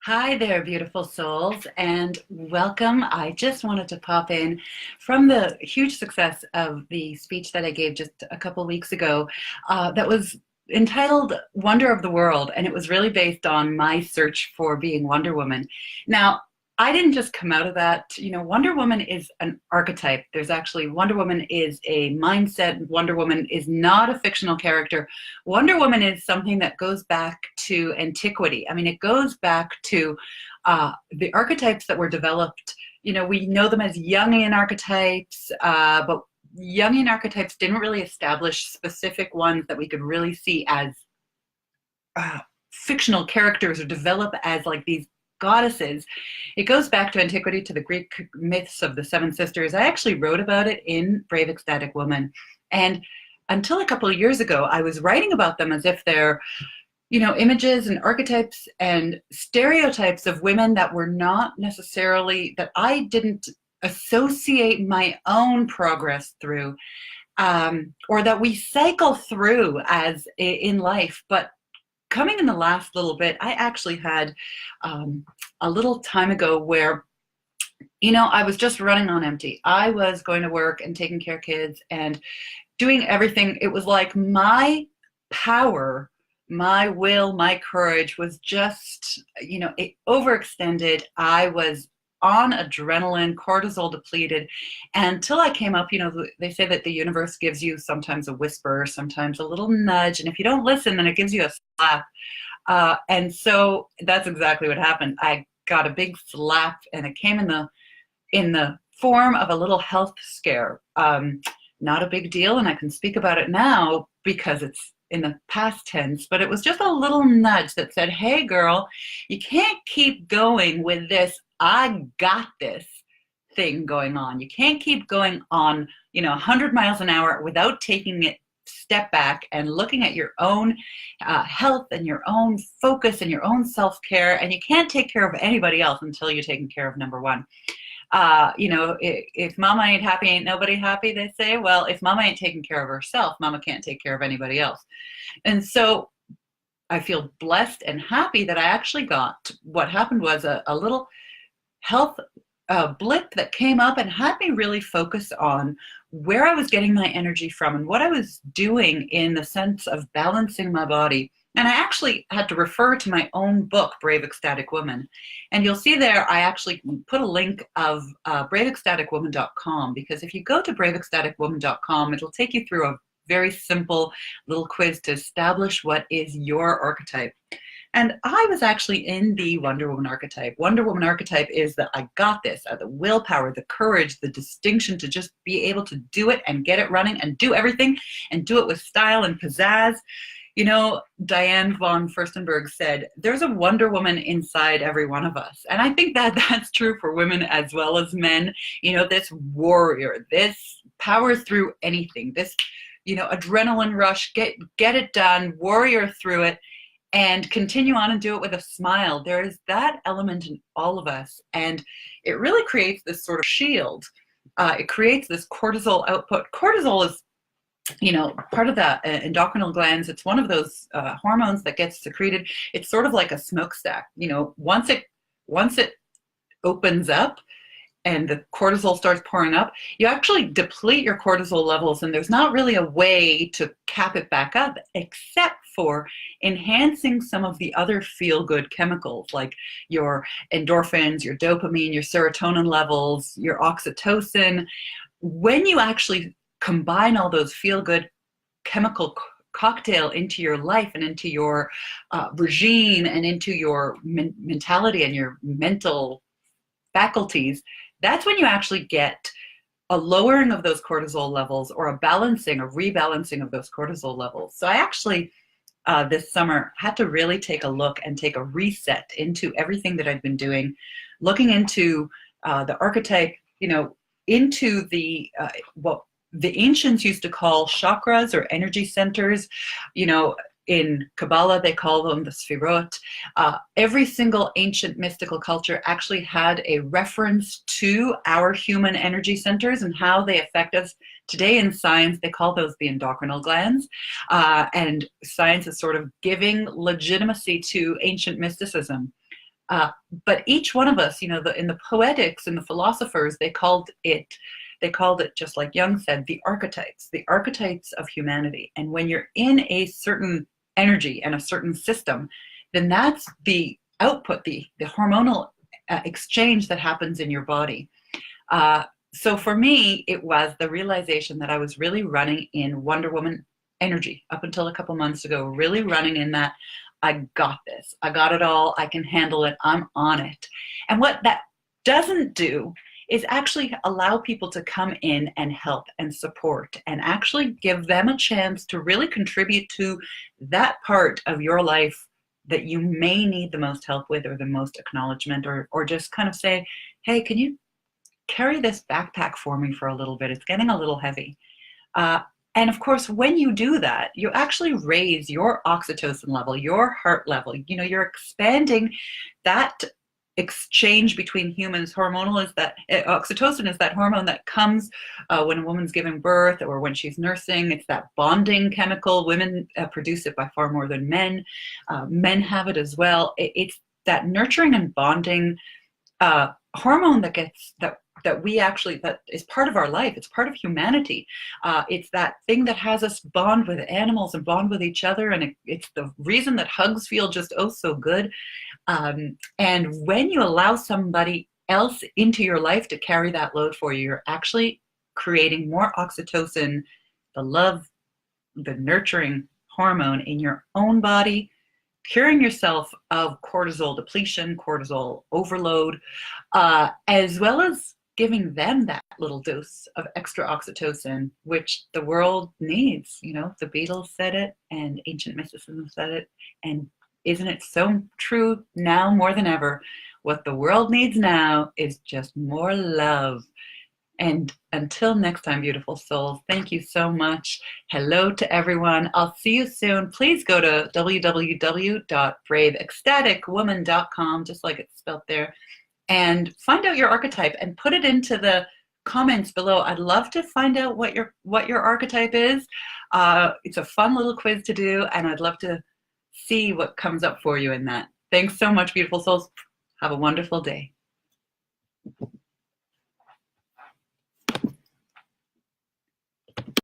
Hi there, beautiful souls, and welcome. I just wanted to pop in from the huge success of the speech that I gave just a couple weeks ago that was entitled Wonder of the World, and it was really based on my search for being Wonder Woman. Now, I didn't just come out of that. Wonder Woman is an archetype. There's actually Wonder Woman is a mindset. Wonder Woman is not a fictional character. Wonder Woman is something that goes back to antiquity. I mean, it goes back to the archetypes that were developed. We know them as Jungian archetypes, but Jungian archetypes didn't really establish specific ones that we could really see as fictional characters or develop as like these goddesses. It goes back to antiquity, to the Greek myths of the Seven Sisters. I actually wrote about it in Brave Ecstatic Woman. And until a couple of years ago, I was writing about them as if they're, images and archetypes and stereotypes of women that were not necessarily, that I didn't associate my own progress through, or that we cycle through as in life. But coming in the last little bit, I actually had a little time ago where, I was just running on empty. I was going to work and taking care of kids and doing everything. It was like my power, my will, my courage was just, it overextended. I was on adrenaline, cortisol depleted. And until I came up, they say that the universe gives you sometimes a whisper, sometimes a little nudge. And if you don't listen, then it gives you a slap. And so that's exactly what happened. I got a big slap, and it came in the form of a little health scare. Not a big deal, and I can speak about it now because it's in the past tense, but it was just a little nudge that said, hey girl, you can't keep going with this I got this thing going on. You can't keep going on, 100 miles an hour without taking it step back and looking at your own health and your own focus and your own self-care. And you can't take care of anybody else until you're taking care of number one. If mama ain't happy, ain't nobody happy, they say. Well, if mama ain't taking care of herself, mama can't take care of anybody else. And so I feel blessed and happy that I actually got, what happened was a little health blip that came up and had me really focus on where I was getting my energy from and what I was doing in the sense of balancing my body. And I actually had to refer to my own book, Brave Ecstatic Woman. And you'll see there, I actually put a link of braveecstaticwoman.com, because if you go to braveecstaticwoman.com, it'll take you through a very simple little quiz to establish what is your archetype. And I was actually in the Wonder Woman archetype. Wonder Woman archetype is that I got this, the willpower, the courage, the distinction to just be able to do it and get it running and do everything and do it with style and pizzazz. Diane von Furstenberg said, there's a Wonder Woman inside every one of us. And I think that that's true for women as well as men. This warrior, this powers through anything, this, adrenaline rush, get it done, warrior through it, and continue on and do it with a smile. There is that element in all of us. And it really creates this sort of shield. It creates this cortisol output. Cortisol is, part of the endocrinal glands. It's one of those hormones that gets secreted. It's sort of like a smokestack. Once it opens up and the cortisol starts pouring up, you actually deplete your cortisol levels, and there's not really a way to cap it back up except for enhancing some of the other feel-good chemicals like your endorphins, your dopamine, your serotonin levels, your oxytocin. When you actually combine all those feel-good chemical cocktail into your life and into your regime and into your mentality and your mental faculties, that's when you actually get a lowering of those cortisol levels or a rebalancing of those cortisol levels. So I actually, this summer, had to really take a look and take a reset into everything that I've been doing, looking into the archetype, into the what the ancients used to call chakras or energy centers. In Kabbalah, they call them the Sfirot. Every single ancient mystical culture actually had a reference to our human energy centers and how they affect us. Today in science, they call those the endocrinal glands. And science is sort of giving legitimacy to ancient mysticism. But each one of us, in the poetics and the philosophers, they called it, just like Jung said, the archetypes of humanity. And when you're in a certain energy and a certain system, then that's the output, the hormonal exchange that happens in your body. So for me, it was the realization that I was really running in Wonder Woman energy up until a couple months ago, really running in that I got this, I got it all, I can handle it, I'm on it. And what that doesn't do is actually allow people to come in and help and support and actually give them a chance to really contribute to that part of your life that you may need the most help with, or the most acknowledgement, or just kind of say, hey, can you carry this backpack for me for a little bit? It's getting a little heavy. And of course, when you do that, you actually raise your oxytocin level, your heart level. You're expanding that exchange between humans. Oxytocin is that hormone that comes when a woman's giving birth or when she's nursing. It's that bonding chemical. Women produce it by far more than men. Men have it as well. It's that nurturing and bonding hormone that is part of our life. It's part of humanity. It's that thing that has us bond with animals and bond with each other, and it's the reason that hugs feel just oh so good. And when you allow somebody else into your life to carry that load for you, you're actually creating more oxytocin, the love, the nurturing hormone in your own body, curing yourself of cortisol depletion, cortisol overload, as well as giving them that little dose of extra oxytocin, which the world needs. The Beatles said it, and ancient mysticism said it, and isn't it so true now more than ever? What the world needs now is just more love. And until next time, beautiful souls, thank you so much. Hello to everyone. I'll see you soon. Please go to www.braveecstaticwoman.com, just like it's spelled there, and find out your archetype and put it into the comments below. I'd love to find out what your archetype is. It's a fun little quiz to do, and I'd love to see what comes up for you in that. Thanks so much, beautiful souls. Have a wonderful day.